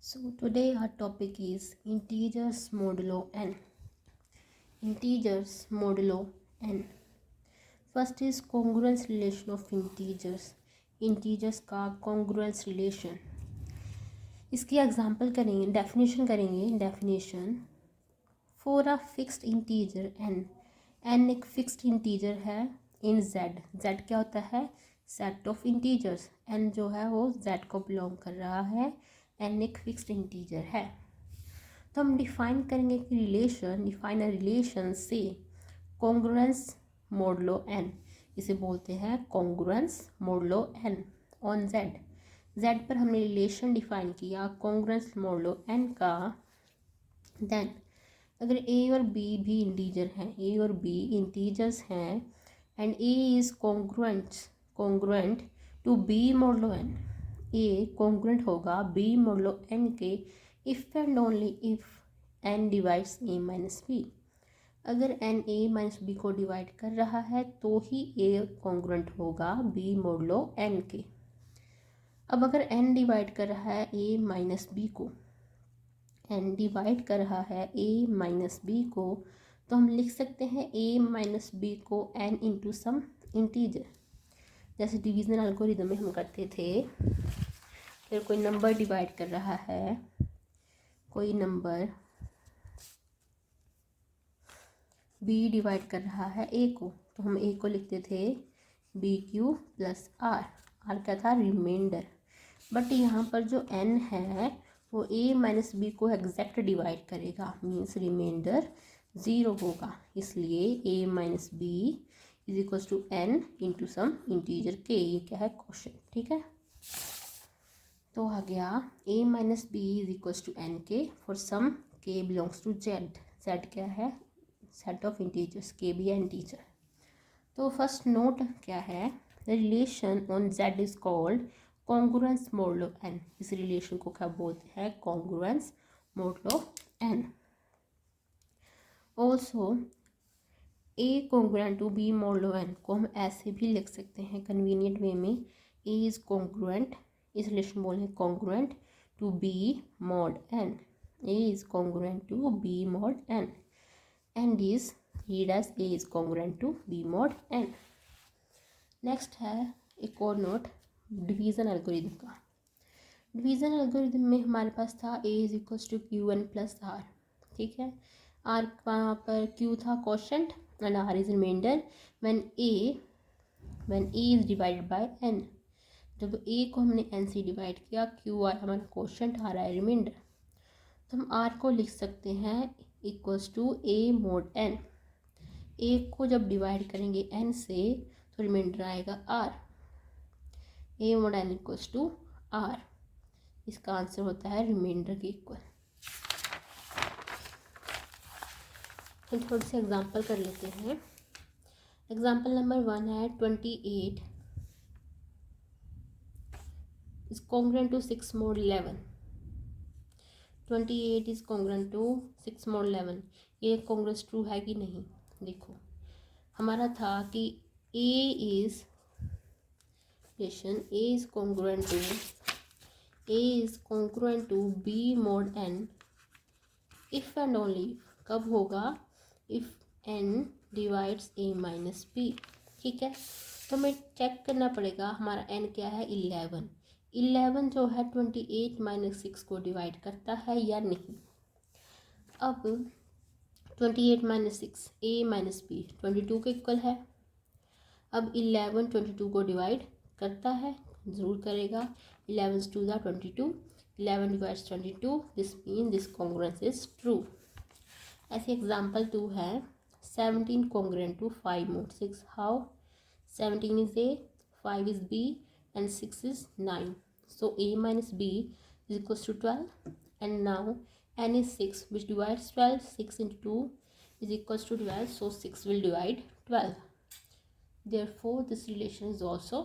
So today our topic is integers modulo n. Integers modulo n. First is congruence relation of integers. Integers का congruence relation. इसकी example करेंगे, definition करेंगे. Definition for a fixed integer n. n एक fixed integer है इन z. z क्या होता है? Set of integers. n जो है वो z को बिलोंग कर रहा है. n एक फिक्स्ड इंटीजर है. तो हम डिफाइन करेंगे कि डिफाइन अ रिलेशन से कॉन्ग्रुएंस मोडलो n. इसे बोलते हैं congruence modulo n on z पर हमने रिलेशन डिफाइन किया कॉन्ग्रुएंस मोडलो n का. देन अगर a और b भी इंटीजर हैं, a और b इंटीजर्स हैं and a is congruent to b modulo n. a congruent होगा b मोडलो n के if and only if n divides a minus b. अगर n a माइनस b को divide कर रहा है तो ही a कॉन्ग्रुएंट होगा b मोडलो n के. अब अगर n डिवाइड कर रहा है a माइनस b को, n डिवाइड कर रहा है a माइनस b को, तो हम लिख सकते हैं a माइनस b को n इंटू सम इंटीजर. जैसे डिवीजन एल्गोरिथम में हम करते थे. फिर कोई नंबर डिवाइड कर रहा है, कोई नंबर b डिवाइड कर रहा है a को, तो हम a को लिखते थे b q plus r. R क्या था? रिमाइंडर. बट यहाँ पर जो n है वो a माइनस बी को एग्जैक्ट डिवाइड करेगा, मीन्स रिमाइंडर 0 होगा. इसलिए a minus b is equals to n into some integer k. ये क्या है? क्वेश्चन. ठीक है, तो आ गया a minus b is equals to n के for some k belongs to z. z क्या है? Set of integers. k भी है इंटीजर. तो फर्स्ट नोट क्या है? The relation on z is called congruence modulo n. इस रिलेशन को क्या बोलते हैं? Congruence modulo n. Also a congruent to b modulo n को हम ऐसे भी लिख सकते हैं कन्वीनियंट वे में. a इज कॉन्ग्रुएंट, इस रिलेशन बोलें congruent to b mod n. a is congruent to b mod n and is read as a is congruent to b mod n. Next है एक और नोट डिवीज़न एल्गोरिथम का. Division algorithm में हमारे पास था a is equals to q n plus r. ठीक है, आर वहाँ पर q था quotient and r is remainder when a is divided by n. जब a को हमने n से डिवाइड किया, q आर हमारा क्वोशंट, r है रिमाइंडर, तो हम r को लिख सकते हैं equals to a mod n. a को जब डिवाइड करेंगे n से तो रिमाइंडर आएगा r. a mod n equals to r. इसका आंसर होता है रिमाइंडर के इक्वल. तो थोड़ी सी एग्जांपल कर लेते हैं. एग्जांपल नंबर 1 है 28 is congruent to 6 mod 11. 28 is congruent to 6 mod 11. ये कॉन्ग्रुएंस ट्रू है कि नहीं? देखो, हमारा था कि a is congruent to b mod n if and only. कब होगा? If n divides a minus b. ठीक है, तो हमें चेक करना पड़ेगा हमारा n क्या है? 11. 11 जो है 28 माइनस 6 को डिवाइड करता है या नहीं. अब 28 माइनस 6 a माइनस b 22 के इक्वल है. अब 11 22 को डिवाइड करता है, ज़रूर करेगा. 11 2 ज़ा 22. 11 divides 22. This mean this congruence is true. ऐसे एग्जाम्पल 2 है 17 congruent to 5 mod 6. How? 17 is a, 5 is b and 6 is 9. So a minus b is equals to 12. And now n is 6 which divides 12. 6 into 2 is equals to 12. So 6 will divide 12. Therefore this relation is also